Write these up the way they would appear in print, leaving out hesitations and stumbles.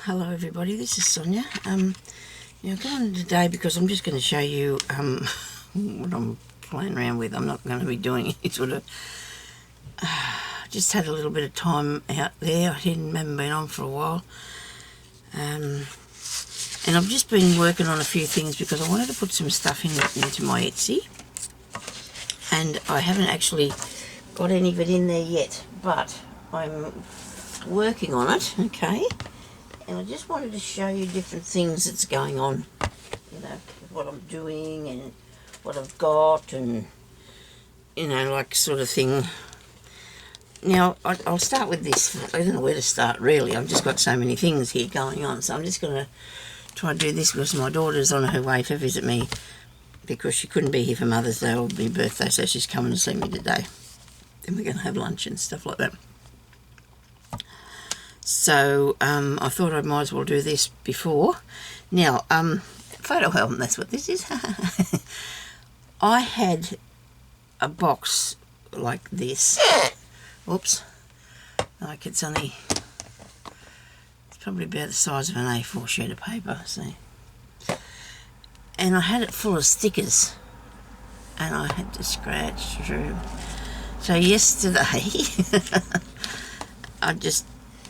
Hello everybody, this is Sonia. I'm coming today because I'm just going to show you what I'm playing around with. I'm not going to be doing any sort of... just had a little bit of time out there. I haven't been on for a while. And I've just been working on a few things because I wanted to put some stuff into my Etsy. And I haven't actually got any of it in there yet, but I'm working on it, okay? And I just wanted to show you different things that's going on, what I'm doing and what I've got and, like sort of thing. Now, I'll start with this. I don't know where to start, really. I've just got so many things here going on, so I'm just going to try and do this because my daughter's on her way to visit me because she couldn't be here for Mother's Day or my birthday, so she's coming to see me today. Then we're going to have lunch and stuff like that. So I thought I might as well do this before. Now, photo album, that's what this is. I had a box like this. Oops. Like it's probably about the size of an A4 sheet of paper, see. And I had it full of stickers. And I had to scratch through. So yesterday,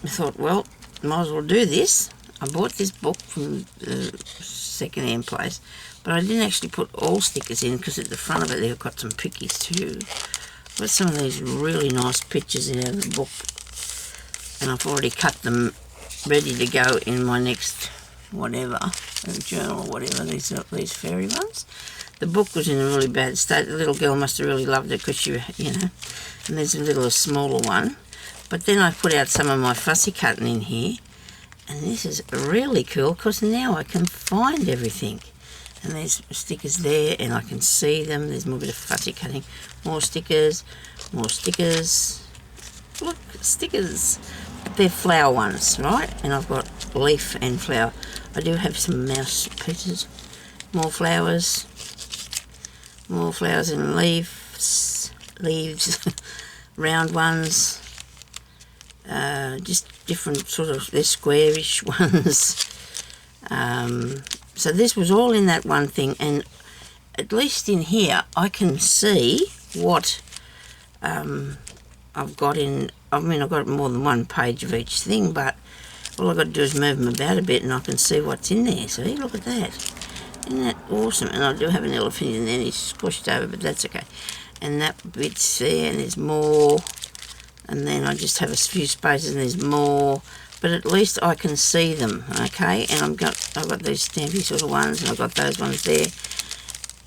I thought, well, might as well do this. I bought this book from the second-hand place, but I didn't actually put all stickers in because at the front of it they've got some pickies too. I've got some of these really nice pictures in the book, and I've already cut them ready to go in my next whatever, journal or whatever, these fairy ones. The book was in a really bad state. The little girl must have really loved it because she, and there's a smaller one. But then I put out some of my fussy cutting in here, and this is really cool because now I can find everything. And there's stickers there, and I can see them. There's more bit of fussy cutting, more stickers, more stickers. Look, stickers. They're flower ones, right? And I've got leaf and flower. I do have some mouse pieces, more flowers and leaves, round ones. Just different sort of, they're squarish ones. So this was all in that one thing, and at least in here I can see what I've got in. I mean, I've got more than one page of each thing, but all I've got to do is move them about a bit and I can see what's in there. See, look at that. Isn't that awesome? And I do have an elephant in there, he's squished over, but that's okay. And that bit's there, and there's more. And then I just have a few spaces and there's more, but at least I can see them, okay? And I've got these stampy sort of ones, and I've got those ones there.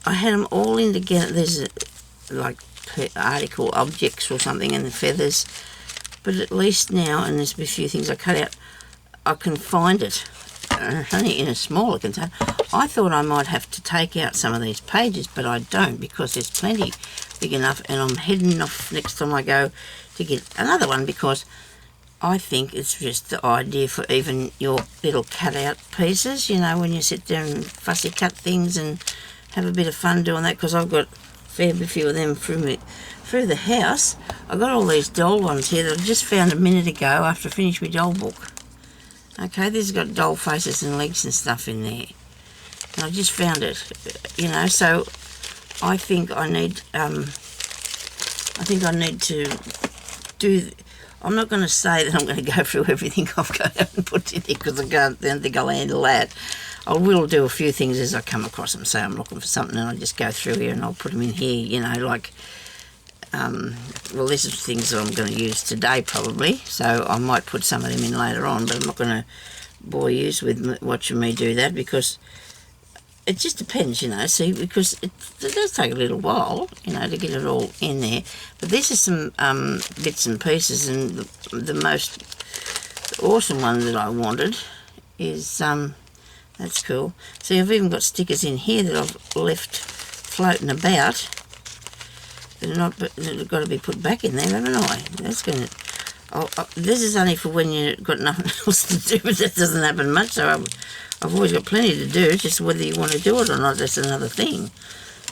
I had them all in together. There's like article objects or something, and the feathers, but at least now, and there's a few things I cut out, I can find it. Only in a smaller container. I thought I might have to take out some of these pages, but I don't because there's plenty big enough, and I'm heading off next time I go to get another one because I think it's just the idea for even your little cut-out pieces, when you sit there and fussy cut things and have a bit of fun doing that, because I've got a fair few of them through the house. I've got all these doll ones here that I just found a minute ago after I finished my doll book. Okay, this has got doll faces and legs and stuff in there. And I just found it, so I think I need to do... I'm not going to say that I'm going to go through everything I've got and put in there because I don't think I'll handle that. I will do a few things as I come across them. Say I'm looking for something and I just go through here and I'll put them in here, well, this is things that I'm going to use today probably, so I might put some of them in later on, but I'm not going to bore you with watching me do that because it just depends, because it does take a little while, to get it all in there. But this is some bits and pieces, and the most awesome one that I wanted is, that's cool. See, I've even got stickers in here that I've left floating about. That have got to be put back in there, haven't I? That's going to... this is only for when you've got nothing else to do, but that doesn't happen much, so I've always got plenty to do, just whether you want to do it or not, that's another thing.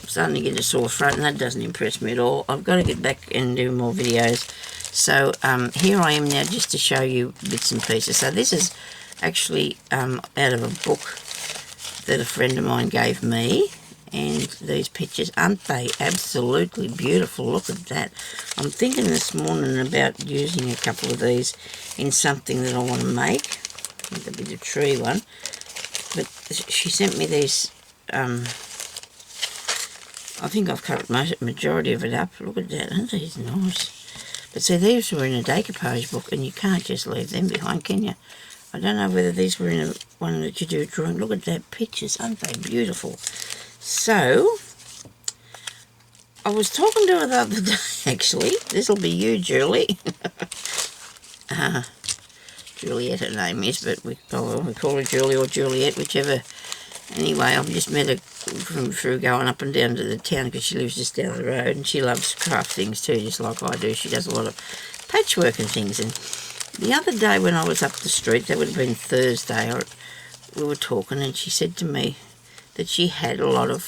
I'm starting to get a sore throat, and that doesn't impress me at all. I've got to get back and do more videos. So here I am now just to show you bits and pieces. So this is actually out of a book that a friend of mine gave me. And these pictures, aren't they absolutely beautiful? Look at that. I'm thinking this morning about using a couple of these in something that I want to make. I think that'd be the tree one. But she sent me these, I think I've cut majority of it up. Look at that, aren't these nice? But see, these were in a decoupage book, and you can't just leave them behind, can you? I don't know whether these were in one that you do drawing. Look at that, pictures, aren't they beautiful? So, I was talking to her the other day, actually. This'll be you, Julie. Juliet, her name is, but we call her Julie or Juliet, whichever. Anyway, I've just met her through going up and down to the town because she lives just down the road, and she loves craft things too, just like I do. She does a lot of patchwork and things. And the other day when I was up the street, that would have been Thursday, we were talking, and she said to me that she had a lot of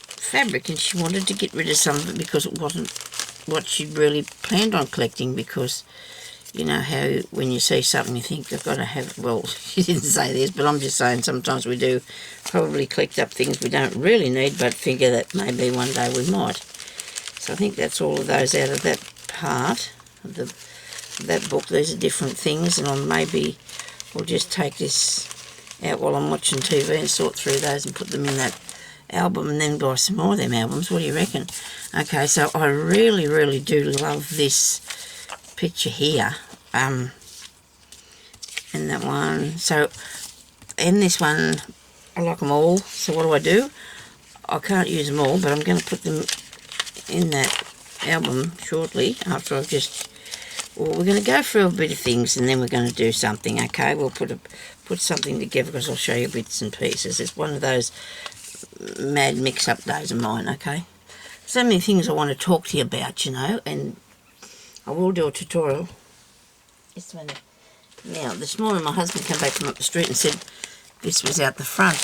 fabric, and she wanted to get rid of some of it because it wasn't what she'd really planned on collecting, because you know how when you see something you think I've got to have it. Well, she didn't say this, but I'm just saying sometimes we do probably collect up things we don't really need but figure that maybe one day we might. So I think that's all of those out of that part of that book. These are different things, and I'll just take this out while I'm watching TV and sort through those and put them in that album, and then buy some more of them albums. What do you reckon? Okay, so I really, really do love this picture here, and that one. So, and this one, I like them all. So what do? I can't use them all, but I'm going to put them in that album shortly after I've just... Well, we're going to go through a bit of things and then we're going to do something, okay? We'll put something together because I'll show you bits and pieces. It's one of those mad mix-up days of mine, okay? So many things I want to talk to you about, you know, and I will do a tutorial. Just a minute. Now, this morning my husband came back from up the street and said this was out the front.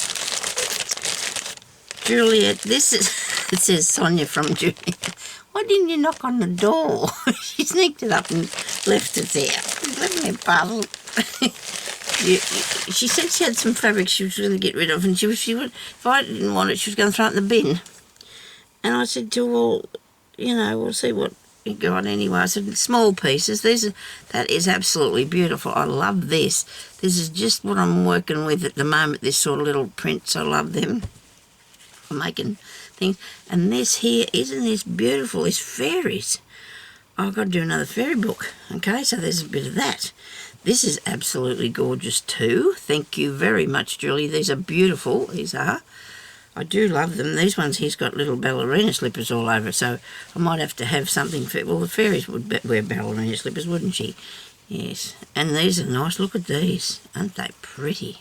Juliet, this is... It says Sonya from Juliet. Why didn't you knock on the door? She sneaked it up and left it there. Let me puzzle. She said she had some fabric she was going to get rid of, and she would, if I didn't want it, she was going to throw it in the bin. And I said to her, well, you know, we'll see what you got anyway. I said, small pieces. That is absolutely beautiful. I love this. This is just what I'm working with at the moment, this sort of little prints. I love them. I'm making things. And this here, isn't this beautiful? It's fairies. I've got to do another fairy book. Okay, so there's a bit of that. This is absolutely gorgeous too. Thank you very much, Julie. These are beautiful. These are. I do love them. These ones here's got little ballerina slippers all over, so I might have to have something for... Well, the fairies would wear ballerina slippers, wouldn't she? Yes. And these are nice. Look at these. Aren't they pretty?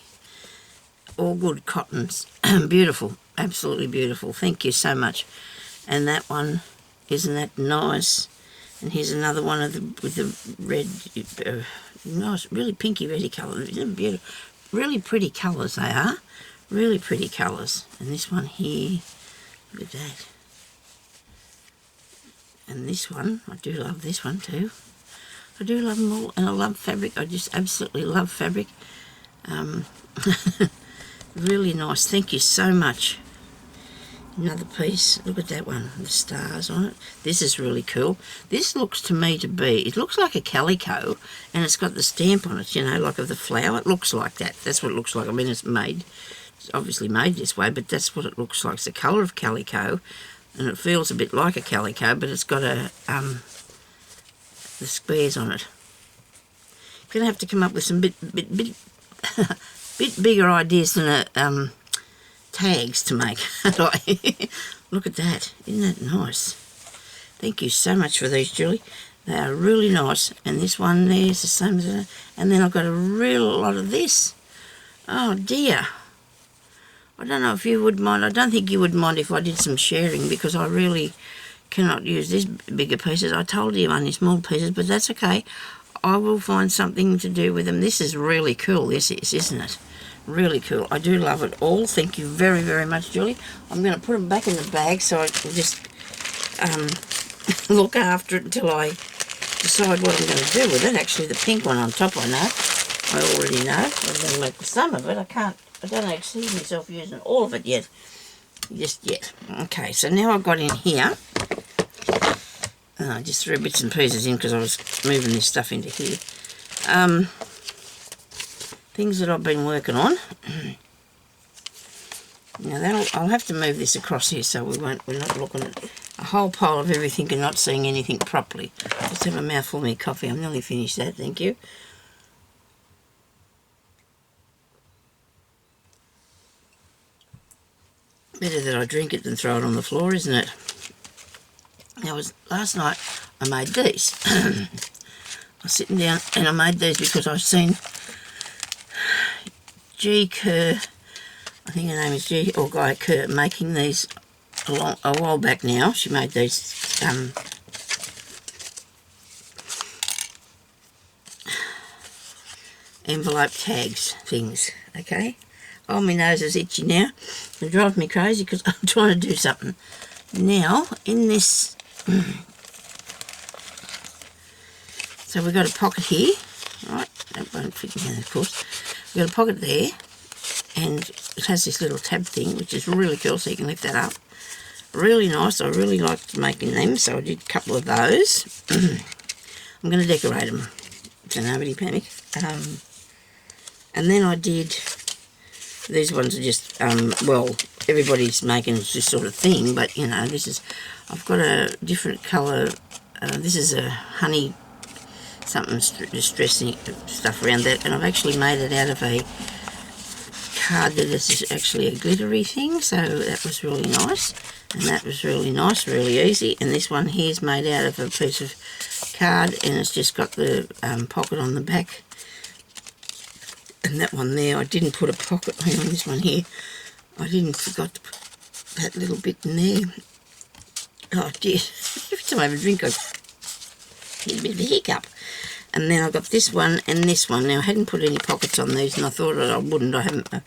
All good cottons. Beautiful. Absolutely beautiful. Thank you so much. And that one, isn't that nice? And here's another one with the red, nice, really pinky reddy colour. Isn't it beautiful? Really pretty colours they are. Really pretty colours. And this one here, look at that. And this one, I do love this one too. I do love them all, and I love fabric. I just absolutely love fabric. Really nice. Thank you so much. Another piece. Look at that one. The stars on it. This is really cool. This looks to me to be... It looks like a calico, and it's got the stamp on it, you know, like of the flower. It looks like that. That's what it looks like. I mean, it's obviously made this way, but that's what it looks like. It's the colour of calico, and it feels a bit like a calico, but it's got the squares on it. Going to have to come up with some bit bigger ideas than tags to make. Look at that. Isn't that nice? Thank you so much for these, Julie. They are really nice. And this one there is the same as that. And then I've got a real lot of this. Oh dear. I don't know if you would mind. I don't think you would mind if I did some sharing, because I really cannot use these bigger pieces. I told you only small pieces, but that's okay. I will find something to do with them. This is really cool, this is, isn't it? Really cool. I do love it all. Thank you very, very much, Julie. I'm going to put them back in the bag so I can just look after it until I decide what I'm going to do with it. Actually, the pink one on top I know. I already know. I'm going to make some of it. I don't actually see myself using all of it yet. Just yet. Okay, so now I've got in here. I just threw bits and pieces in because I was moving this stuff into here. Things that I've been working on. Now I'll have to move this across here so we're not looking at a whole pile of everything and not seeing anything properly. Just have a mouthful of my coffee. I'm nearly finished that, thank you. Better that I drink it than throw it on the floor, isn't it? Now, last night I made these. I was sitting down and I made these because I've seen G. Kerr, I think her name is G, or Guy Kerr, making these a while back now. She made these envelope tags things, okay? Oh, my nose is itchy now. It drives me crazy because I'm trying to do something. Now, in this, so we've got a pocket here, right? That won't fit in there, of course. We've got a pocket there, and it has this little tab thing, which is really cool, so you can lift that up. Really nice. I really liked making them, so I did a couple of those. I'm going to decorate them, so nobody panic. And then I did, these ones are just, well, everybody's making this sort of thing, but, you know, this is, I've got a different colour. This is a honey something distressing stuff around that, and I've actually made it out of a card that is actually a glittery thing, so that was really nice, and that was really nice, really easy. And this one here is made out of a piece of card, and it's just got the pocket on the back. And that one there, I didn't put a pocket on this one here. I forgot to put that little bit in there. Oh dear, every time I have a drink I get a bit of a hiccup. And then I got this one and this one. Now I hadn't put any pockets on these, and I thought I wouldn't. I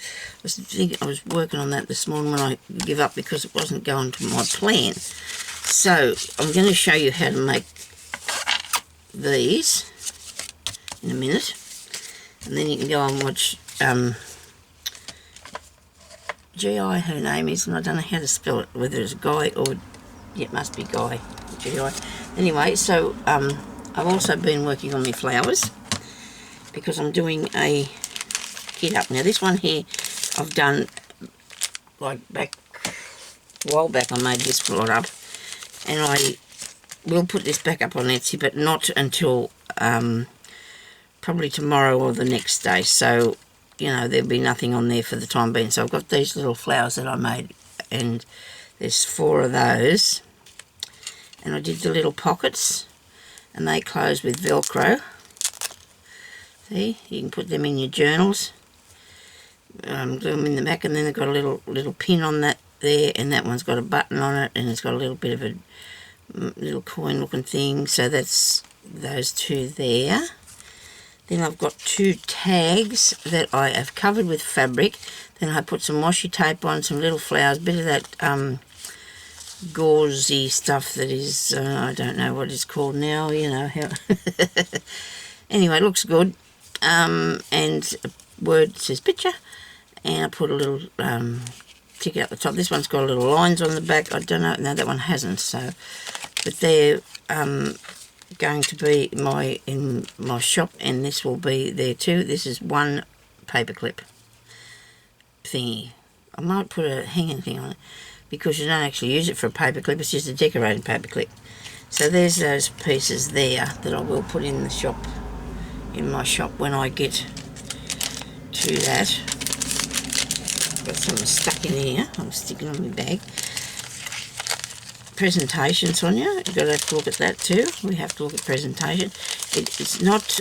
was working on that this morning when I give up because it wasn't going to my plan. So I'm going to show you how to make these in a minute. And then you can go and watch G.I. her name is, and I don't know how to spell it, whether it's Guy or, yeah, it must be Guy, G.I. Anyway, so I've also been working on my flowers because I'm doing a kit up. Now this one here I've done, like a while back I made this lot up, and I will put this back up on Etsy, but not until probably tomorrow or the next day, so you know there'll be nothing on there for the time being. So I've got these little flowers that I made, and there's 4 of those, and I did the little pockets, and they close with Velcro. See, you can put them in your journals, glue them in the back, and then they've got a little pin on that there, and that one's got a button on it, and it's got a little bit of a little coin looking thing. So that's those 2 there. Then I've got 2 tags that I have covered with fabric. Then I put some washi tape on, some little flowers, a bit of that gauzy stuff that is, I don't know what it's called now, you know how. Anyway, it looks good. And a word says picture, and I put a little tick out the top. This one's got little lines on the back. I don't know, no, that one hasn't. So, but they're going to be in my shop, and this will be there too. This is one paperclip thingy. I might put a hanging thing on it because you don't actually use it for a paperclip, it's just a decorated paperclip. So there's those pieces there that I will put in the shop, in my shop when I get to that. Got something stuck in here, I'm sticking on my bag. Presentation, Sonia, you've got to have to look at that too. We have to look at presentation. It's not,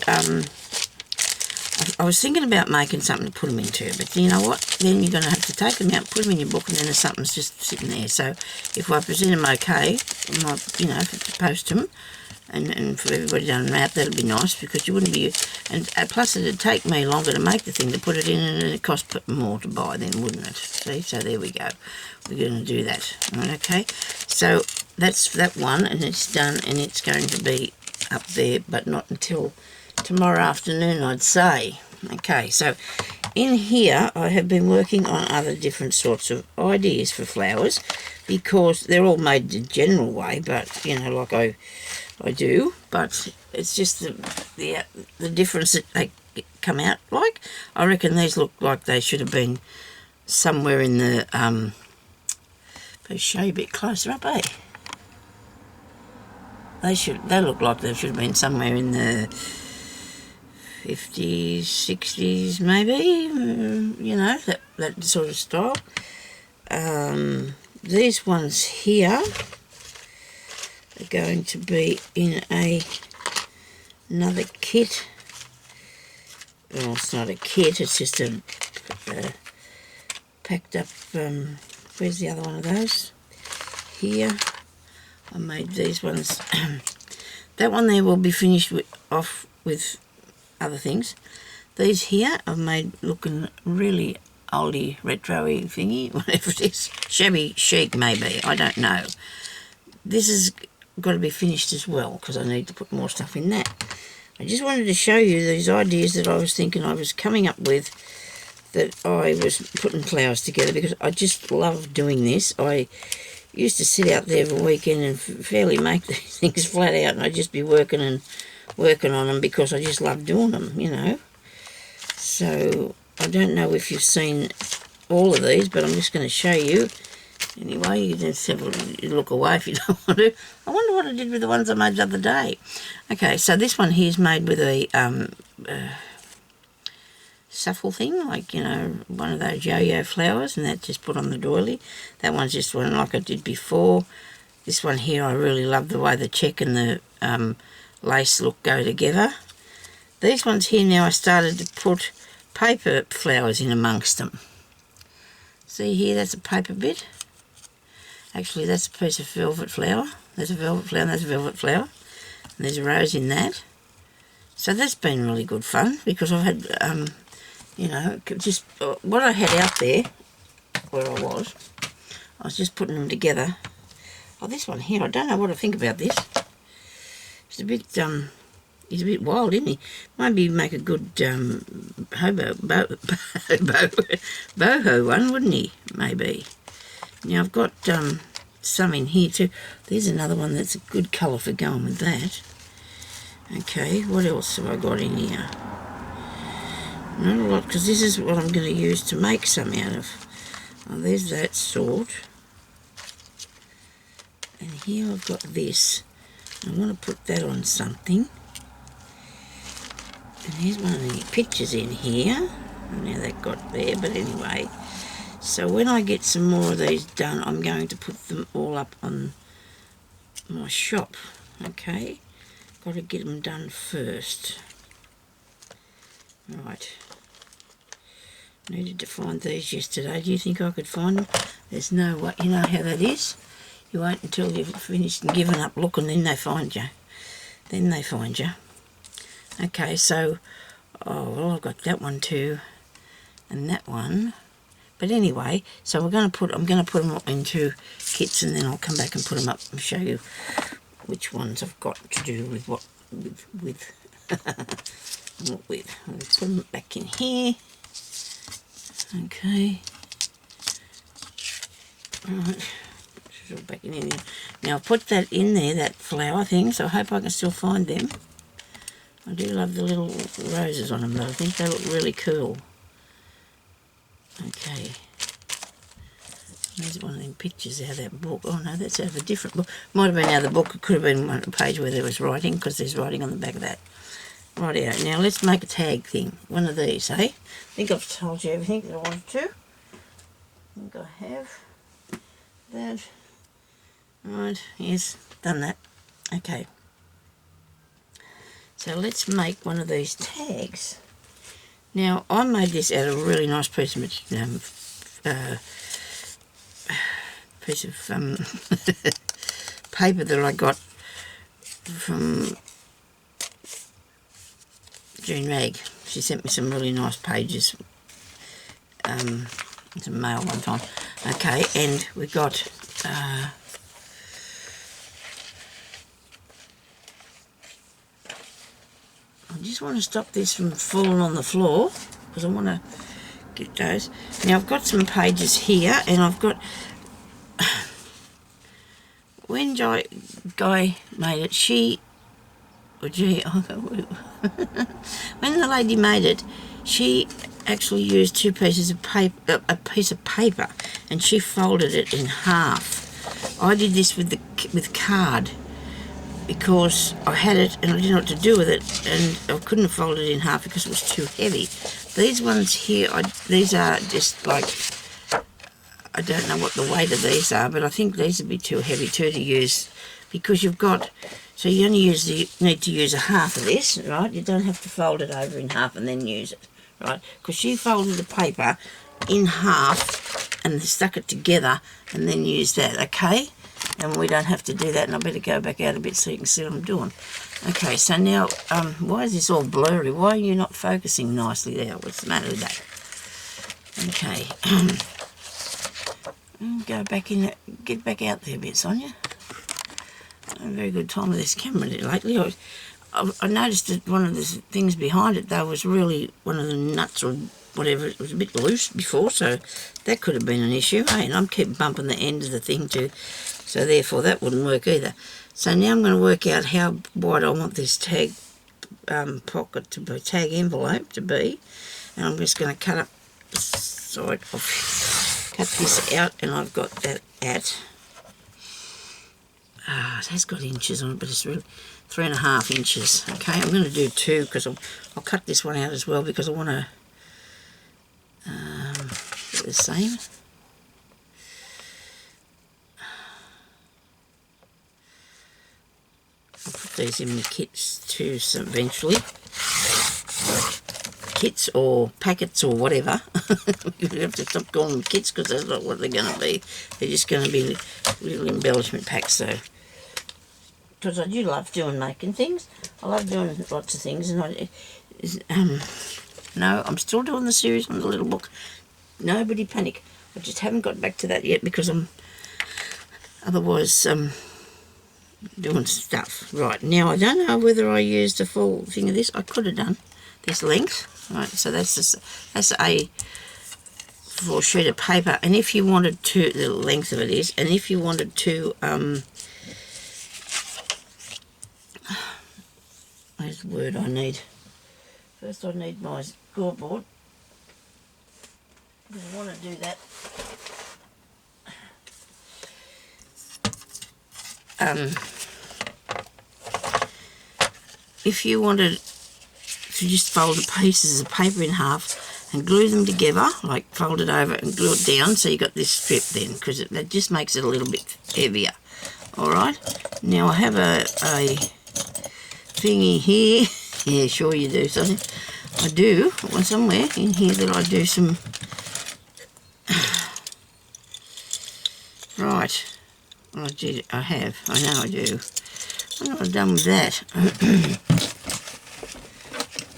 I was thinking about making something to put them into, but you know what, then you're going to have to take them out, put them in your book, and then there's something's just sitting there. So if I present them okay, I might, you know, post them, and for everybody down the map, that'll be nice, because you wouldn't be, and plus it'd take me longer to make the thing, to put it in, and it'd cost more to buy then, wouldn't it? See, so there we go. We're going to do that. Okay, so that's that one, and it's done, and it's going to be up there, but not until tomorrow afternoon, I'd say. Okay, so in here I have been working on other different sorts of ideas for flowers, because they're all made the general way, but you know, like I do, but it's just the difference that they come out like. I reckon these look like they should have been somewhere in the I'll show you a bit closer up, eh? They look like they should have been somewhere in the 50s, 60s maybe, you know, that sort of style. These ones here are going to be in another kit. Well, it's not a kit, it's just a packed up, where's the other one of those? Here. I made these ones. That one there will be finished off with other things. These here I've made looking really oldie, retro-y thingy, whatever it is. Shabby chic maybe, I don't know. This has got to be finished as well, because I need to put more stuff in that. I just wanted to show you these ideas that I was thinking I was coming up with, that I was putting flowers together, because I just love doing this. I used to sit out there for a weekend and fairly make these things flat out, and I'd just be working on them because I just love doing them, you know. So I don't know if you've seen all of these, but I'm just going to show you. Anyway, you can just have a look away if you don't want to. I wonder what I did with the ones I made the other day. Okay, so this one here is made with a shuffle thing, like, you know, one of those yo-yo flowers, and that's just put on the doily. That one's just one like I did before. This one here, I really love the way the check and the lace look go together. These ones here now, I started to put paper flowers in amongst them. See here, that's a paper bit. Actually, that's a piece of velvet flower. There's a velvet flower and there's a velvet flower. And there's a rose in that. So that's been really good fun, because I've had, you know, just what I had out there, where I was just putting them together. Oh, this one here, I don't know what to think about this. It's a bit, he's a bit wild, isn't he? Maybe make a good boho one, wouldn't he? Maybe. Now I've got some in here too. There's another one that's a good colour for going with that. Okay, what else have I got in here? Not a lot, because this is what I'm going to use to make some out of. Oh, there's that sort. And here I've got this. I want to put that on something. And here's one of the pictures in here. Now that got there, but anyway. So when I get some more of these done, I'm going to put them all up on my shop. Okay, got to get them done first. Right. Needed to find these yesterday. Do you think I could find them? There's no way. You know how that is? You wait until you've finished and given up looking, then they find you. Then they find you. Okay, so, oh, well, I've got that one too, and that one. But anyway, so I'm going to put them into kits, and then I'll come back and put them up and show you which ones I've got to do with what, with what with. I'll put them back in here. Okay. Right. Back in here. Now I've put that in there, that flower thing, so I hope I can still find them. I do love the little roses on them though. I think they look really cool. Okay. There's one of them pictures out of that book. Oh no, that's out of a different book. Might have been out of the book. It could have been one page where there was writing, because there's writing on the back of that. Rightio. Now let's make a tag thing. One of these, eh? I think I've told you everything that I wanted to. I think I have. That. Right, yes, done that. Okay. So let's make one of these tags. Now, I made this out of a really nice piece of paper that I got from June Mag. She sent me some really nice pages, some mail one time. Okay, and we got just want to stop this from falling on the floor because I want to get those. Now I've got some pages here, and I've got when Guy made it, when the lady made it, she actually used two pieces of paper, a piece of paper, and she folded it in half. I did this with card because I had it and I didn't know what to do with it, and I couldn't fold it in half because it was too heavy. These ones here, these are just like, I don't know what the weight of these are, but I think these would be too heavy too to use, because you've got, so you only need to use a half of this, right? You don't have to fold it over in half and then use it, right? Because she folded the paper in half and stuck it together and then used that, okay? And we don't have to do that, and I better go back out a bit so you can see what I'm doing. Okay, so now, why is this all blurry? Why are you not focusing nicely there? What's the matter with that? Okay. Go back in, get back out there a bit, Sonya. I had a very good time with this camera lately. I noticed that one of the things behind it, though, was really one of the nuts or whatever. It was a bit loose before, so that could have been an issue. Hey, and I kept bumping the end of the thing too, so therefore that wouldn't work either. So now I'm going to work out how wide I want this tag pocket to be, tag envelope to be, and I'm just going to cut up the side off. Cut this out, and I've got that at, it has got inches on it, but it's really 3.5 inches. Okay, I'm going to do 2 because I'll cut this one out as well because I want to get the same. I'll put these in the kits too eventually. Kits or packets or whatever. You have to stop calling them kits because that's not what they're going to be. They're just going to be little embellishment packs. So, because I do love making things. I love doing lots of things, and no, I'm still doing the series on the little book. Nobody panic. I just haven't got back to that yet because I'm otherwise doing stuff. Right, now I don't know whether I used a full thing of this. I could have done this length. Right, so that's a 4 sheet of paper, and if you wanted to, the length of it is, and if you wanted to, where's the word I need? First I need my scoreboard, because I want to do that. If you wanted to just fold the pieces of paper in half and glue them together, like fold it over and glue it down, so you got this strip then, because that just makes it a little bit heavier. Alright, now I have a thingy here. Yeah, sure you do, something. I do, somewhere in here that I do some... Right, I know I do. I know what I've done with that.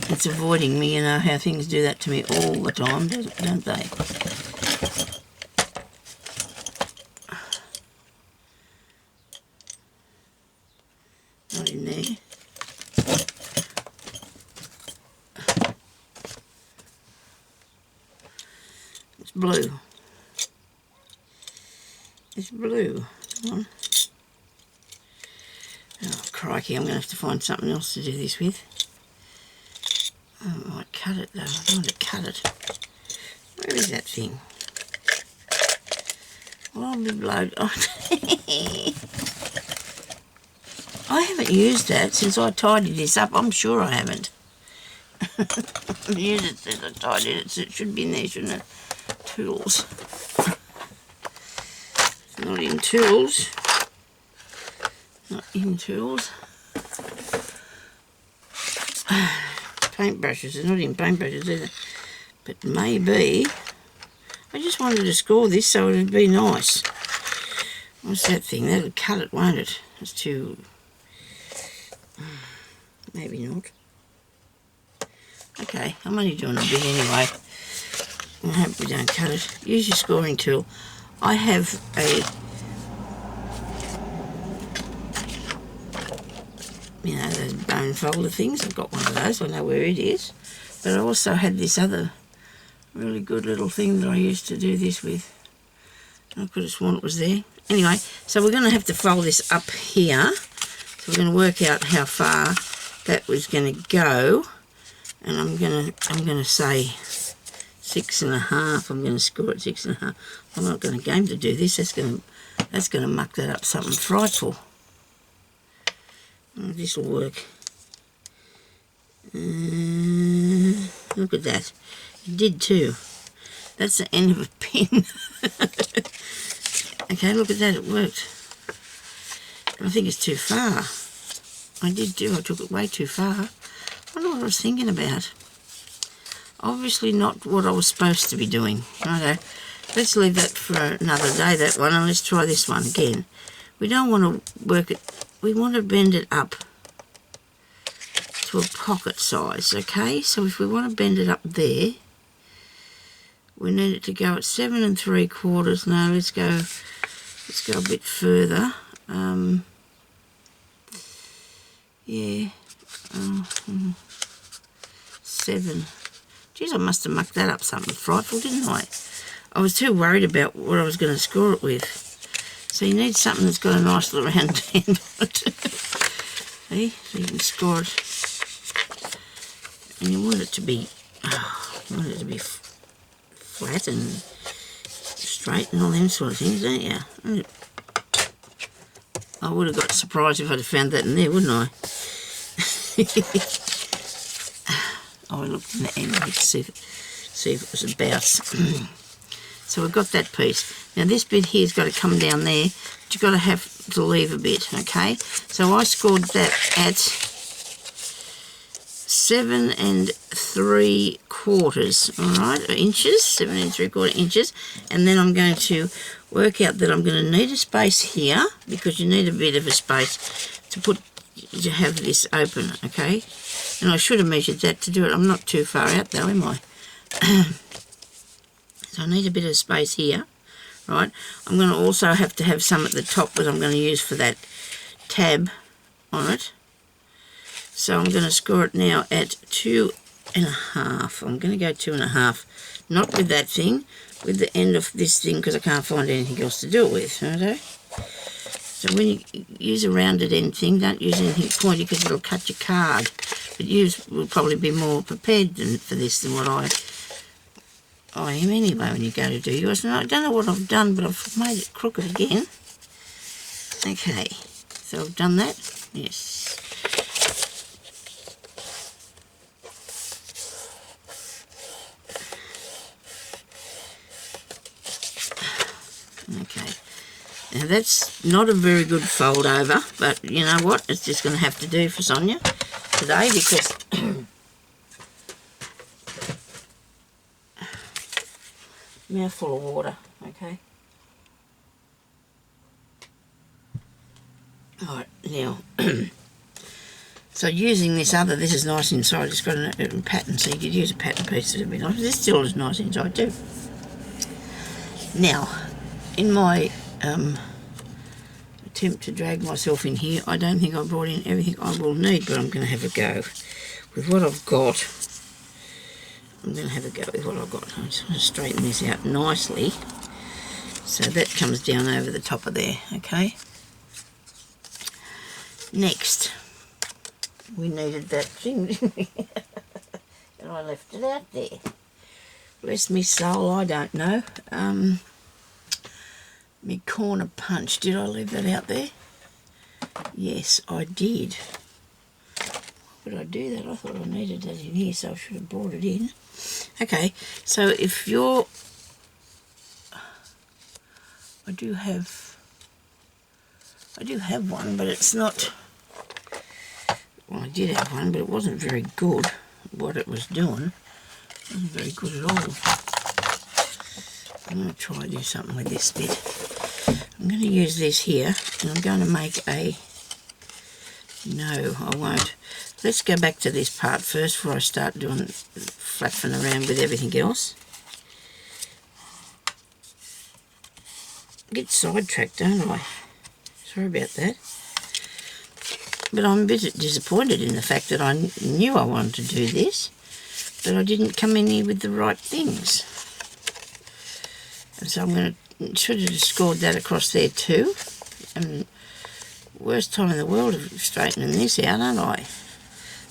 It's avoiding me, you know how things do that to me all the time, don't they? Not in there. It's blue. It's blue. Come on. Oh, crikey, I'm going to have to find something else to do this with. I might cut it though. I don't want to cut it. Where is that thing? Well, I'll be blowed. Oh. I haven't used that since I tidied this up. I'm sure I haven't. I've used it since I tidied it, so it should be in there, shouldn't it? Tools. It's not in tools. Not in tools. Paintbrushes. It's not in paintbrushes either. But maybe. I just wanted to score this so it would be nice. What's that thing? That'll cut it, won't it? It's too... Maybe not. Okay, I'm only doing a bit anyway. I hope we don't cut it. Use your scoring tool. I have a... You know, those bone blindfolder things. I've got one of those. I know where it is. But I also had this other really good little thing that I used to do this with. I could have sworn it was there. Anyway, so we're going to have to fold this up here. So we're going to work out how far that was going to go. And I'm going to say 6.5. I'm going to score at 6.5. I'm not going to game to do this. That's going to muck that up something frightful. Oh, this will work. Look at that. It did too. That's the end of a pin. Okay, look at that. It worked. I think it's too far. I took it way too far. I wonder what I was thinking about. Obviously not what I was supposed to be doing. Okay, let's leave that for another day, that one, and let's try this one again. We don't want to work it, we want to bend it up to a pocket size, okay? So if we want to bend it up there, we need it to go at 7 3/4. No, let's go a bit further. Yeah, 7. Geez, I must have mucked that up something frightful, didn't I? I was too worried about what I was going to score it with. So you need something that's got a nice little round end on it. See, so you can score it. And you want it to be, flat and straight and all them sort of things, don't you? I would have got surprised if I'd have found that in there, wouldn't I? I looked in the end to see if it was about. So we've got that piece. Now this bit here's got to come down there, but you've got to have to leave a bit, okay? So I scored that at 7 3/4, all right, inches, 7 3/4 inches, and then I'm going to work out that I'm going to need a space here, because you need a bit of a space to have this open, okay? And I should have measured that to do it. I'm not too far out though, am I? So I need a bit of space here, right? I'm going to also have to have some at the top that I'm going to use for that tab on it. So I'm going to score it now at 2.5. I'm going to go 2.5. Not with that thing, with the end of this thing, because I can't find anything else to do it with, okay? So when you use a rounded end thing, don't use anything pointy because it'll cut your card. But you will probably be more prepared for this than what I am anyway when you go to do yours. And I don't know what I've done, but I've made it crooked again. Okay, so I've done that. Yes. Okay. Now that's not a very good fold over, but you know what? It's just going to have to do for Sonia today because mouthful of water, okay? Alright, now, so using this is nice inside. It's got a pattern, so you could use a pattern piece to be nice. This still is nice inside too. Now, in my attempt to drag myself in here, I don't think I brought in everything I will need, but I'm going to have a go with what I've got. I'm going to have a go with what I've got. I'm just going to straighten this out nicely so that comes down over the top of there, okay? Next, we needed that thing, didn't we? And I left it out there. Bless me soul, I don't know. My corner punch, did I leave that out there? Yes, I did. Why would I do that? I thought I needed that in here, so I should have brought it in. Okay, so if you're... I do have one, but it's not... Well, I did have one, but it wasn't very good, what it was doing. It wasn't very good at all. I'm going to try to do something with this bit. I'm going to use this here, and I'm going to make a... No, I won't. Let's go back to this part first before I start doing flapping around with everything else. I get sidetracked, don't I? Sorry about that. But I'm a bit disappointed in the fact that I knew I wanted to do this, but I didn't come in here with the right things. And so I'm going to, should have scored that across there too. And worst time in the world of straightening this out, aren't I?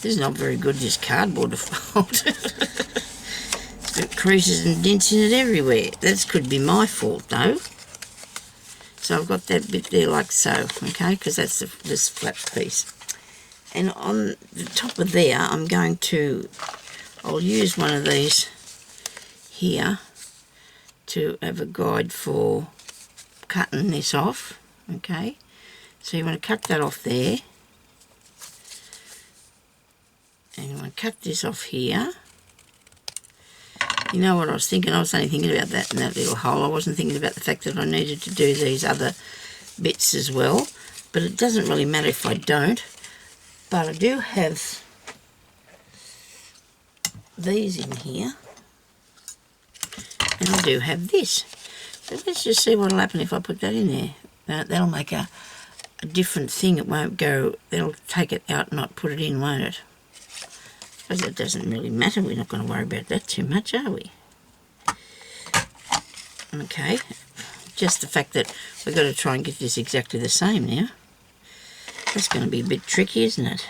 This is not very good, this cardboard to fold. It's got creases and dents in it everywhere. That could be my fault though. So I've got that bit there like so, okay, because that's this flat piece. And on the top of there, I'll use one of these here to have a guide for cutting this off, okay. So you want to cut that off there. And you want to cut this off here. You know what I was thinking? I was only thinking about that in that little hole. I wasn't thinking about the fact that I needed to do these other bits as well. But it doesn't really matter if I don't. But I do have these in here. And I do have this. So let's just see what will happen if I put that in there. Now, that'll make a different thing. It won't go, it'll take it out and not put it in, won't it? But that doesn't really matter. We're not going to worry about that too much, are we? Okay. Just the fact that we've got to try and get this exactly the same now. That's going to be a bit tricky, isn't it?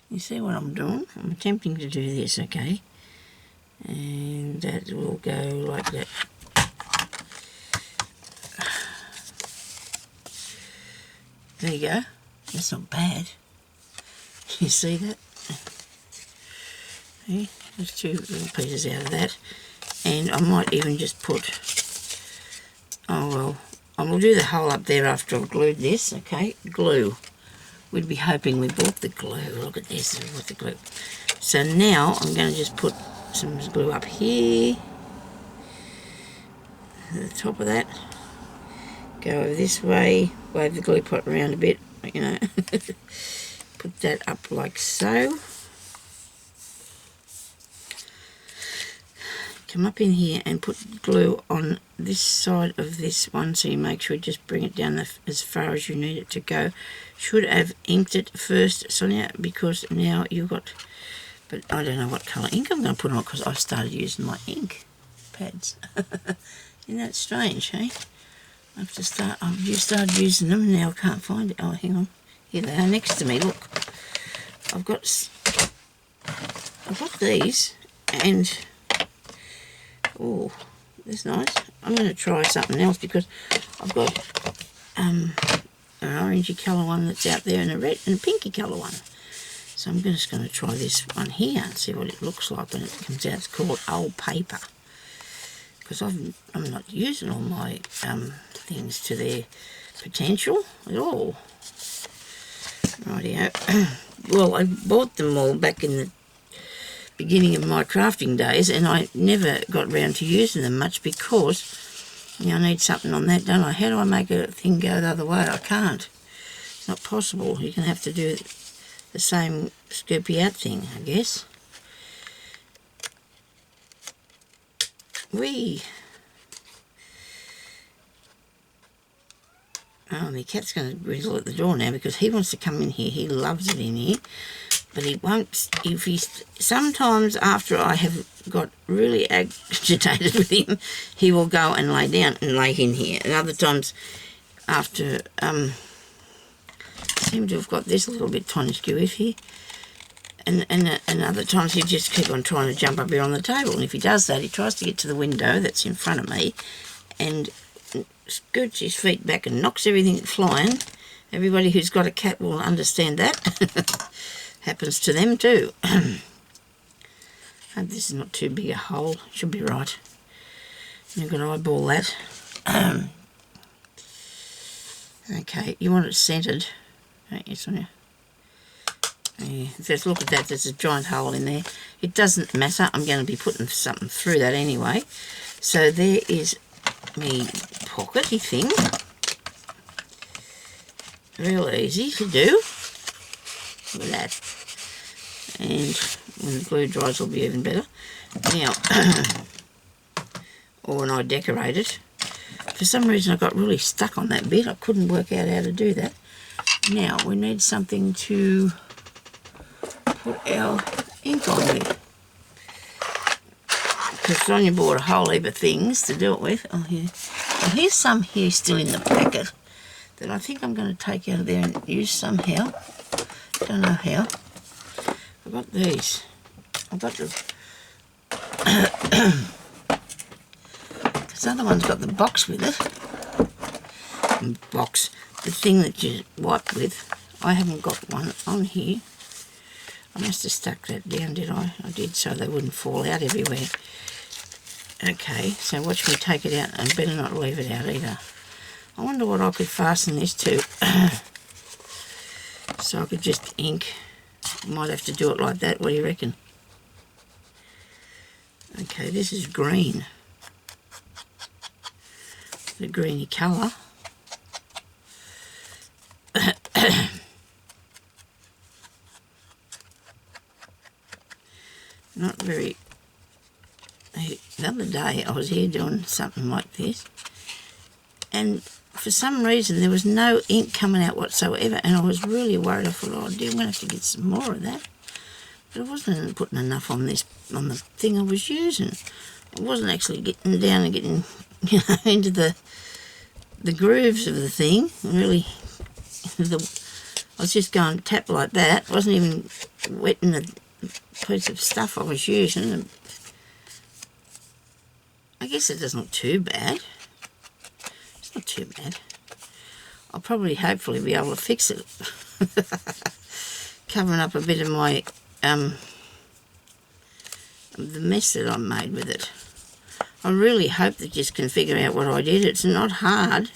You see what I'm doing? I'm attempting to do this, okay? And that will go like that. There you go. That's not bad. You see that? Okay, there's two little pieces out of that. And I might even just put, oh well, I will do the hole up there after I've glued this, okay? Glue. We'd be hoping we bought the glue. Look at this with the glue. So now I'm going to just put some glue up here. At the top of that. Go over this way. Wave the glue pot around a bit. You know, put that up like so. Come up in here and put glue on this side of this one, so you make sure you just bring it down as far as you need it to go. Should have inked it first, Sonia, because now you've got, but I don't know what colour ink I'm going to put on it because I've started using my ink pads. Isn't that strange, hey? I've just started using them and now I can't find it. Oh, hang on. Here they are next to me, look. I've got these and, oh, that's nice. I'm going to try something else because I've got an orangey colour one that's out there and a red and a pinky colour one. So I'm just going to try this one here and see what it looks like when it comes out. It's called Old Paper. Because I'm not using all my things to their potential at all. Rightio. Well, I bought them all back in the beginning of my crafting days and I never got round to using them much because, you know, I need something on that, don't I? How do I make a thing go the other way? I can't. It's not possible. You're going to have to do the same scoopy out thing, I guess. Whee! Oh, my cat's going to grizzle at the door now because he wants to come in here. He loves it in here. But he won't, if he's, sometimes after I have got really agitated with him, he will go and lay down and lay in here. And other times after, I seem to have got this a little bit tiny skew-iffy. And other times he just keep on trying to jump up here on the table. And if he does that, he tries to get to the window that's in front of me and scoots his feet back and knocks everything flying. Everybody who's got a cat will understand that. Happens to them too. Hope this is not too big a hole. Should be right. You've got to eyeball that. Okay, you want it centred. Don't you, Sonia? Yeah, just look at that, there's a giant hole in there. It doesn't matter, I'm going to be putting something through that anyway. So there is me pockety thing. Real easy to do. Look at that. And when the glue dries will be even better. Now, or when I decorate it, For some reason I got really stuck on that bit. I couldn't work out how to do that. Now we need something to put our ink on with. Because Sonya bought a whole heap of things to do it with. Oh, yeah. Well, here's some here still in the packet that I think I'm going to take out of there and use somehow. Don't know how. I've got these. I've got the... This other one's got the box with it. Box. The thing that you wipe with. I haven't got one on here. I must have stuck that down, did I? I did, so they wouldn't fall out everywhere. Okay, so watch me take it out, and better not leave it out either. I wonder what I could fasten this to. So I could just ink. Might have to do it like that. What do you reckon? Okay, this is green. The greeny colour. Not very... The other day I was here doing something like this, and for some reason there was no ink coming out whatsoever, and I was really worried. I thought, oh dear, I'm going to have to get some more of that. But I wasn't putting enough on this, on the thing I was using. I wasn't actually getting down and getting, into the grooves of the thing. Really, I was just going tap like that. Wasn't even wetting the piece of stuff I was using. I guess it doesn't look too bad. It's not too bad. I'll probably, hopefully, be able to fix it. Covering up a bit of my, the mess that I made with it. I really hope that you can figure out what I did. It's not hard.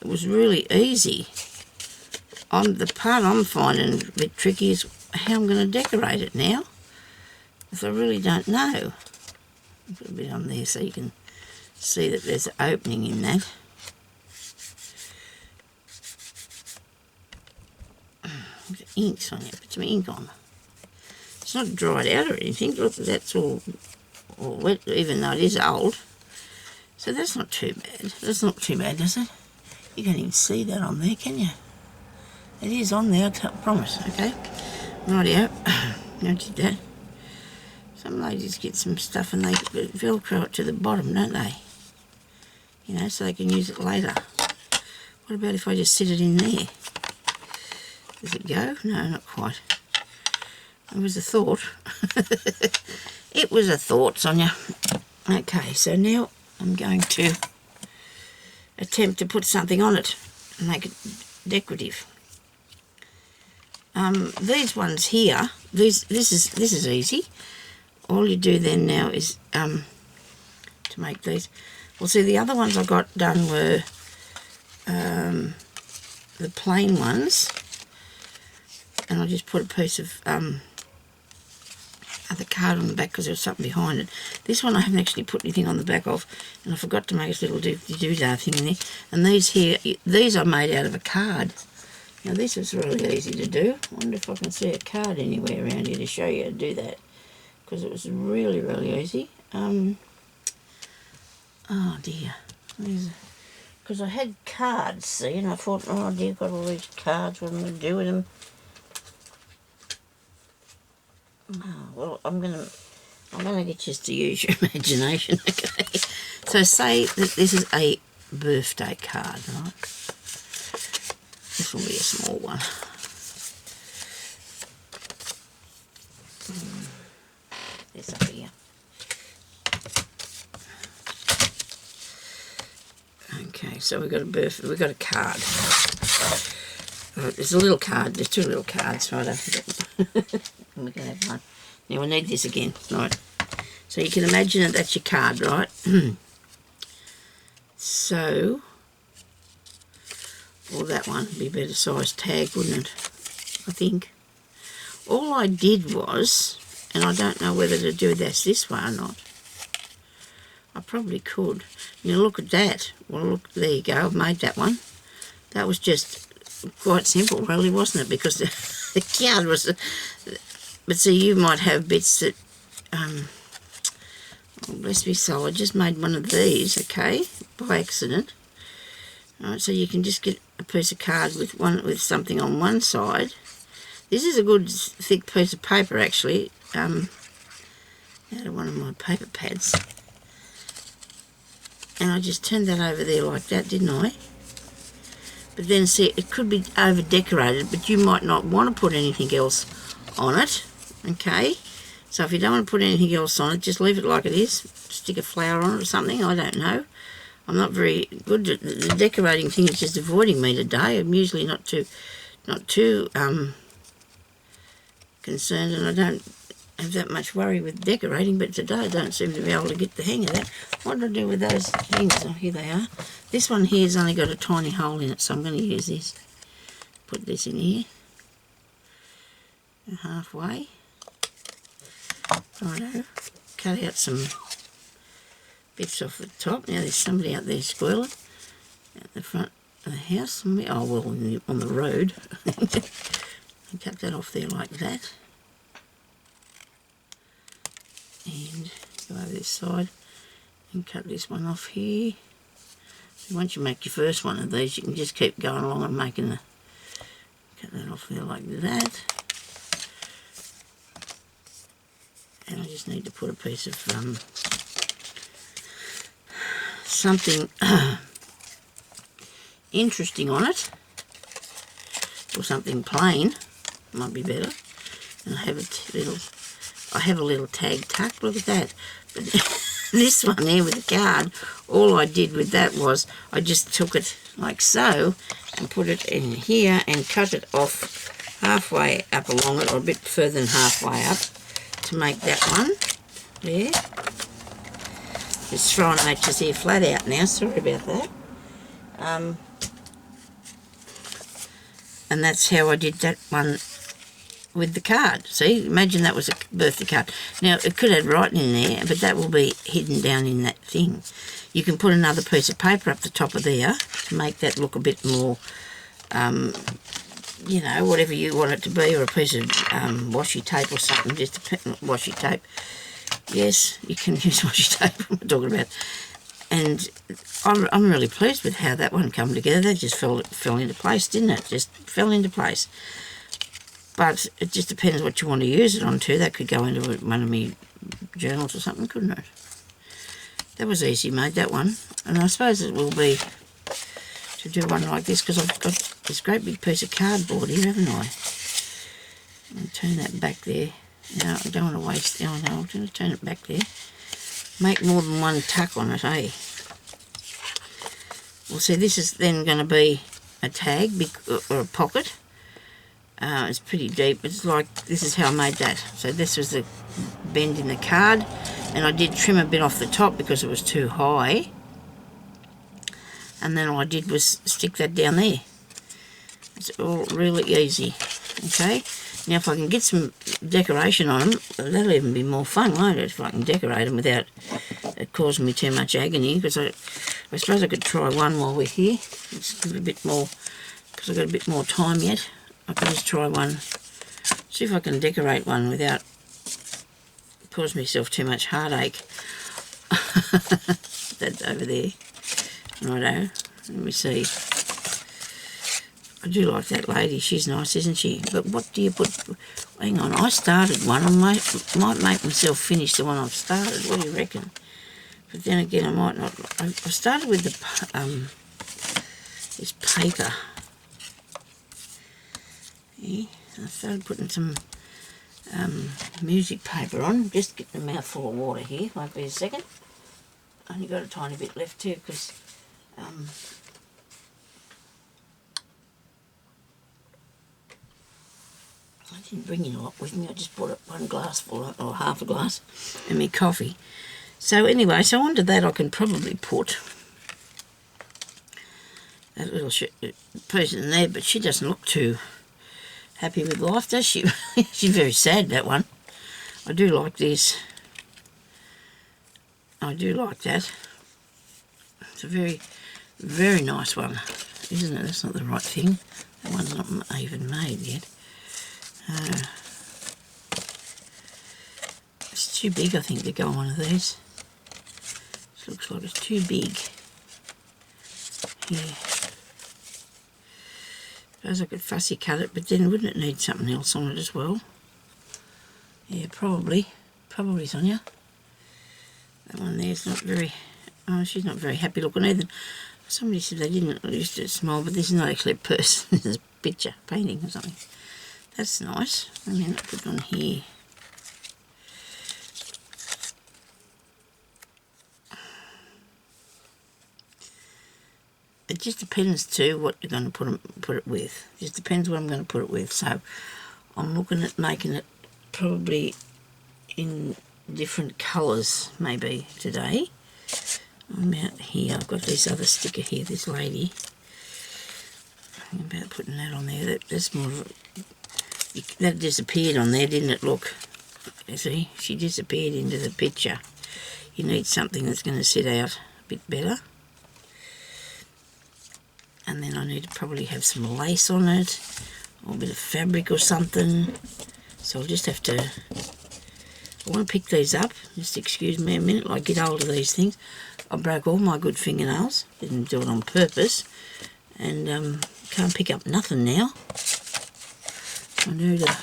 It was really easy. The part I'm finding a bit tricky is how I'm going to decorate it now. Because I really don't know. Put a bit on there so you can see that there's an opening in that. Ink, Sonya, put some ink on. It's not dried out or anything. Look, that's all wet, even though it is old. So that's not too bad. That's not too bad, is it? You can't even see that on there, can you? It is on there, I promise, okay? Rightio. I did that. Some ladies get some stuff and they velcro it to the bottom, don't they? You know, so they can use it later. What about if I just sit it in there? Does it go? No, not quite. It was a thought. It was a thought, Sonya. Okay, so now I'm going to attempt to put something on it and make it decorative. These ones here, this is easy. All you do then now is to make these. Well, see, the other ones I got done were the plain ones, and I just put a piece of other card on the back because there was something behind it. This one I haven't actually put anything on the back of, and I forgot to make a little doodah thing in there. And these here, these I made out of a card. Now this is really easy to do. I wonder if I can see a card anywhere around here to show you how to do that, because it was really, really easy. Oh dear. Because I had cards, see, and I thought, oh dear, I've got all these cards, what am I going to do with them? Oh, well, I'm gonna get you to use your imagination, okay? So say that this is a birthday card, right? This will be a small one. This up here. Okay, so we've got a card. There's a little card, there's two little cards, right? We can have one. Now we need this again, right? So you can imagine that that's your card, right? So, well, that one would be a better size tag, wouldn't it? I think. All I did was, and I don't know whether to do this way or not. I probably could. Now look at that. Well, look, there you go. I've made that one. That was just quite simple, really, wasn't it? Because the card was... But see, you might have bits that... Oh, bless me soul, I just made one of these, okay, by accident. Alright, so you can just get a piece of card with something on one side. This is a good thick piece of paper actually. Out of one of my paper pads. And I just turned that over there like that, didn't I? But then see, it could be over decorated, but you might not want to put anything else on it, okay? So if you don't want to put anything else on it, just leave it like it is. Stick a flower on it or something, I don't know. I'm not very good at the decorating thing, is just avoiding me today. I'm usually not too concerned, and I don't have that much worry with decorating, but today I don't seem to be able to get the hang of that. What did I do with those things? Oh, here they are. This one here has only got a tiny hole in it, so I'm going to use this. Put this in here. Halfway. Righto. Cut out some bits off the top. Now there's somebody out there squirreling at the front of the house. Oh, well, on the road. And cut that off there like that. And go over this side and cut this one off here. So once you make your first one of these, you can just keep going along and making the, cut that off there like that. And I just need to put a piece of something interesting on it, or something plain might be better. And I have a little tag tuck. Look at that. But this one there with the card, all I did with that was I just took it like so and put it in here and cut it off halfway up along it, or a bit further than halfway up, to make that one there. Just throwing H's here flat out now, sorry about that. And that's how I did that one with the card. See, imagine that was a birthday card. Now, it could have writing in there, but that will be hidden down in that thing. You can put another piece of paper up the top of there to make that look a bit more, you know, whatever you want it to be, or a piece of washi tape or something, just washi tape. Yes, you can use washi tape, I'm talking about. And I'm really pleased with how that one came together. That just fell into place, didn't it? Just fell into place. But it just depends what you want to use it onto. That could go into one of my journals or something, couldn't it? That was easy made, that one. And I suppose it will be to do one like this, because I've got this great big piece of cardboard here, haven't I? I'll turn that back there. Now, I don't want to waste... Oh, no, I'm going to turn it back there. Make more than one tuck on it, eh? Well, see, this is then going to be a tag, or a pocket. It's pretty deep. It's like, this is how I made that. So this was the bend in the card, and I did trim a bit off the top because it was too high. And then all I did was stick that down there. It's all really easy. Okay? Now if I can get some decoration on them, that'll even be more fun, won't it? If I can decorate them without it causing me too much agony. Because I suppose I could try one while we're here. Just give it a bit more, because I've got a bit more time yet. I could just try one. See if I can decorate one without causing myself too much heartache. That's over there. Righto. Let me see. I do like that lady. She's nice, isn't she? But what do you put? Hang on. I started one. I might make myself finish the one I've started. What do you reckon? But then again, I might not. I started with the this paper. Yeah, I started putting some music paper on. Just get a mouthful of water here. Won't be a second. Only got a tiny bit left too, because I didn't bring in a lot with me. I just brought one glass full, or half a glass, and my coffee. So anyway, so onto that I can probably put that little person in there, but she doesn't look too happy with life, does she? She's very sad, that one. I do like this. I do like that. It's a very, very nice one, isn't it? That's not the right thing. That one's not even made yet. It's too big, I think, to go on one of these. looks like it's too big. Here. Suppose I could fussy cut it, but then wouldn't it need something else on it as well? Yeah, probably. Probably, Sonya. That one there's not very... Oh, she's not very happy looking either. Somebody said they didn't used to smile, but this is not actually a person. This is a picture, painting or something. That's nice. I mean, I'll put it on here. It just depends too what you're going to put it with. It just depends what I'm going to put it with. So I'm looking at making it probably in different colours maybe today. I'm out here. I've got this other sticker here, this lady. I'm about putting that on there. That's more of a, that disappeared on there, didn't it? Look, you see, she disappeared into the picture. You need something that's going to sit out a bit better. And then I need to probably have some lace on it, or a bit of fabric or something. So I'll just have to, I want to pick these up. Just excuse me a minute while I get hold of these things. I broke all my good fingernails, didn't do it on purpose, and can't pick up nothing now. I need to,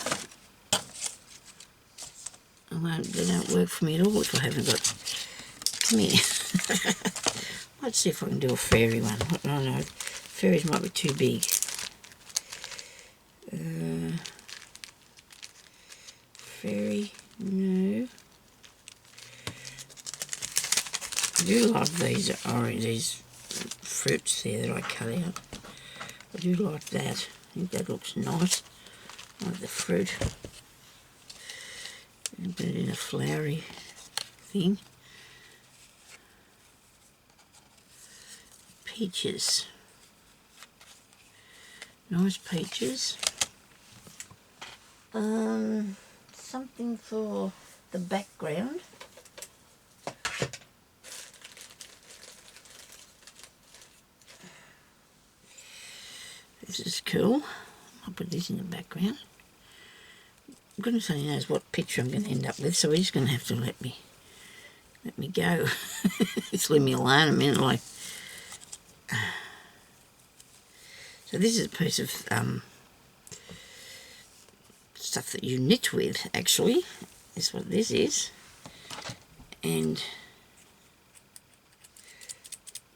they don't work for me at all if I haven't got, come here. Let's see if I can do a fairy one. No, no, fairies might be too big. Fairy, no. I do love these orange, these fruits there that I cut out. I do like that. I think that looks nice. I like the fruit. And put it in a flowery thing. Peaches. Nice peaches. Something for the background. This is cool. I'll put this in the background. Goodness only knows what picture I'm going to end up with, so we're just going to have to let me go. Just leave me alone a minute, like. So this is a piece of stuff that you knit with, actually. Is what this is. And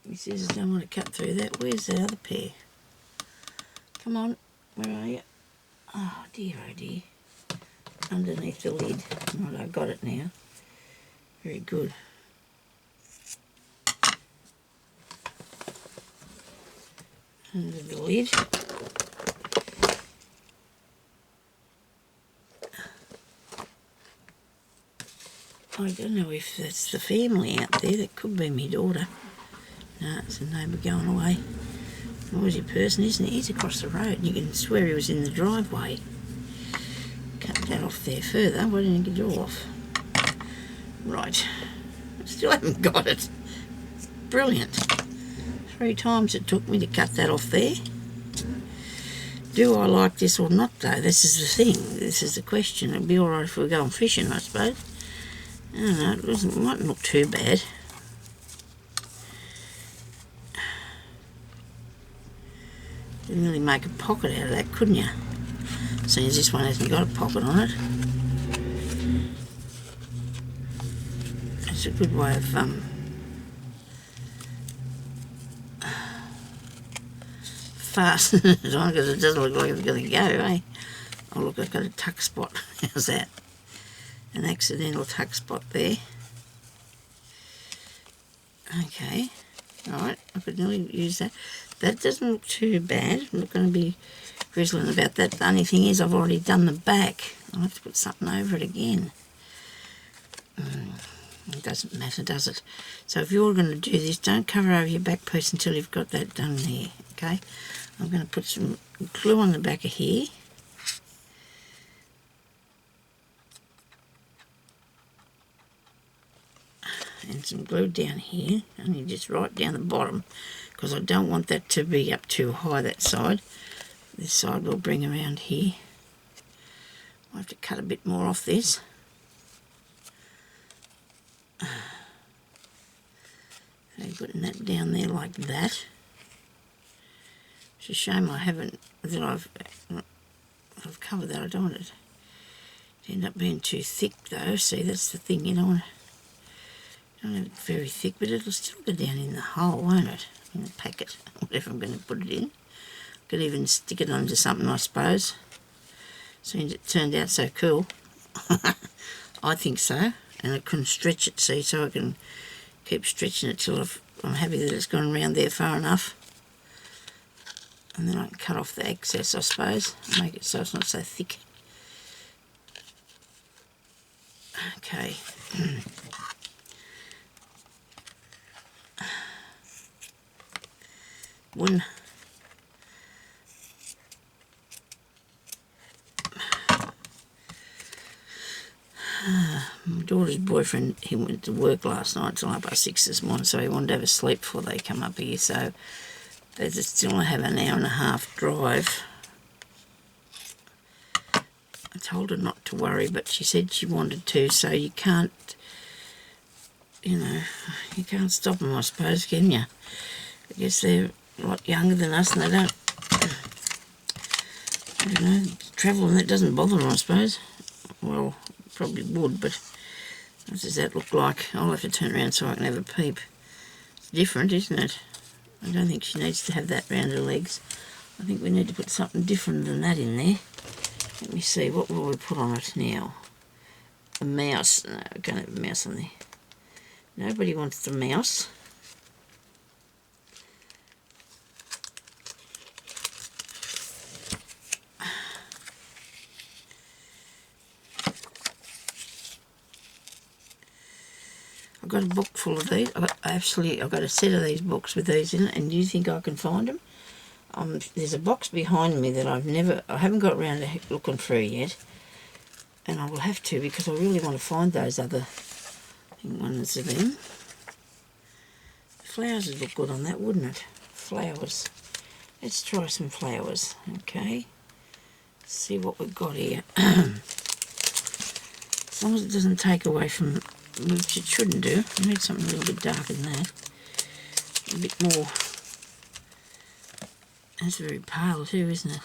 my scissors don't want to cut through that. Where's the other pair? Come on, where are you? Oh dear, underneath the lid. Right, I've got it now. Very good. Under the lid. I don't know if that's the family out there. That could be my daughter. No, it's a neighbour going away. Noisy person, isn't he? He's across the road. You can swear he was in the driveway. Cut that off there further. Why didn't you get it off? Right. Still haven't got it. It's brilliant. 3 times it took me to cut that off there. Do I like this or not, though? This is the thing. This is the question. It'd be alright if we were going fishing, I suppose. I don't know. It mightn't look too bad. You can really make a pocket out of that, couldn't you? Seeing as this one hasn't got a pocket on it. It's a good way of fastening it on, because it doesn't look like it's going to go, eh? Oh look, I've got a tuck spot. How's that? An accidental tuck spot there. Okay. Alright, I could nearly use that. That doesn't look too bad. I'm not going to be grizzling about that. The only thing is I've already done the back. I'll have to put something over it again. It doesn't matter, does it? So if you're going to do this, don't cover over your back piece until you've got that done there, okay? I'm going to put some glue on the back of here. And some glue down here, only just right down the bottom, because I don't want that to be up too high, that side. This side will bring around here. I'll have to cut a bit more off this. Okay, putting that down there like that. It's a shame I haven't, that I've covered that. I don't want it to end up being too thick though. See, that's the thing, you don't have it very thick, but it'll still go down in the hole, won't it? In the packet, whatever I'm going to put it in. Could even stick it onto something, I suppose. Seems it turned out so cool. I think so. And I couldn't stretch it, see, so I can keep stretching it till I'm happy that it's gone around there far enough. And then I can cut off the excess, I suppose, and make it so it's not so thick. Okay. One. My daughter's boyfriend, he went to work last night till 6:30 this morning, so he wanted to have a sleep before they come up here, so they just still have an hour and a half drive. I told her not to worry, but she said she wanted to, so you can't, you can't stop them, I suppose, can you? I guess they're a lot younger than us and they don't, travel and that doesn't bother them, I suppose. Well, probably would, but what does that look like? I'll have to turn around so I can have a peep. It's different, isn't it? I don't think she needs to have that round her legs. I think we need to put something different than that in there. Let me see, what will we put on it now? A mouse. No, we can't have a mouse on there. Nobody wants the mouse. I've got a book full of these. I've got a set of these books with these in it, and do you think I can find them? There's a box behind me that I haven't got around to looking through yet, and I will have to because I really want to find those other ones of them. Flowers would look good on that, wouldn't it? Flowers. Let's try some flowers, okay? Let's see what we've got here. As long as it doesn't take away from, which it shouldn't do. I need something a little bit darker than that. A bit more. That's very pale too, isn't it?